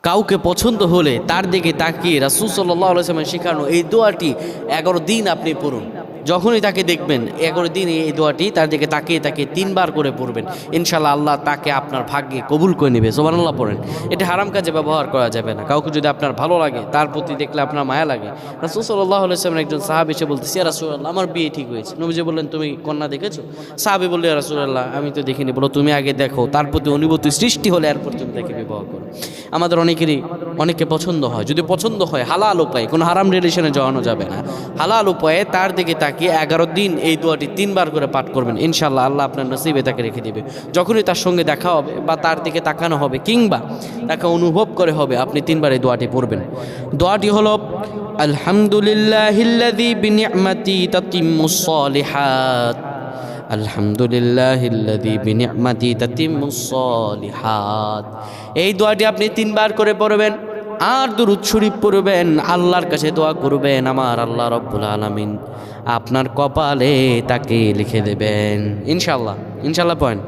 কাউকে পছন্দ হলে তার দিকে তাকিয়ে রাসূল সাল্লাল্লাহু আলাইহি ওয়াসাল্লামের শেখানো এই দোয়াটি 11 দিন আপনি পড়ুন। যখনই তাকে দেখবেন 11 দিন এই দোয়াটি তার দিকে তাকিয়ে তাকিয়ে 3 বার করে পড়বেন, ইনশাআল্লাহ আল্লাহ তাকে আপনার ভাগ্যে কবুল করে নেবে। সুবহানাল্লাহ পড়েন। এটা হারাম কাজে ব্যবহার করা যাবে না। কাউকে যদি আপনার ভালো লাগে, তার প্রতি দেখলে আপনার মায়া লাগে, রাসূল সাল্লাল্লাহু আলাইহি ওয়াসাল্লামের একজন সাহাবী এসে বলতেছে, ইয়া রাসূলুল্লাহ আমার বিয়ে ঠিক হয়েছে। নবীজি বললেন, তুমি কন্যা দেখেছো? সাহাবী বলল, ইয়া রাসূলুল্লাহ আমি তো দেখিনি। বলো তুমি আগে দেখো, তার প্রতি অনুভূতি সৃষ্টি হলে এরপর তুমি তাকে বিবাহ করো। আমাদের অনেকে পছন্দ হয়, যদি পছন্দ হয় হালাল উপায়ে, কোনো হারাম রিলেশনে যাওয়ানো যাবে না। হালাল উপায়ে তার দিকে তাকিয়ে 11 দিন এই দোয়াটি 3 বার করে পাঠ করবেন, ইনশাআল্লাহ আল্লাহ আপনার নসিবে তাকে রেখে দিবে। যখনই তার সঙ্গে দেখা হবে বা তার দিকে তাকানো হবে কিংবা তাকে অনুভব করে হবে, আপনি 3 বার এই দোয়াটি পড়বেন। দোয়াটি হলো আলহামদুলিল্লাহিল্লাযী বিনি'মাতি তাতিম্মুস সালিহাত, আলহামদুলিল্লাহিল্লাযী বিনি'মাতি তাতিম্মুস সালিহাত। এই দোয়াটি আপনি 3 বার করে পড়বেন আর দুরূদ শরীফ পড়বেন, আল্লাহর কাছে দোয়া করবেন আমার আল্লাহ রব্বুল আলামিন আপনার কপালে তাকে লিখে দেবেন ইনশাআল্লাহ। ইনশাআল্লাহ পয়েন্ট।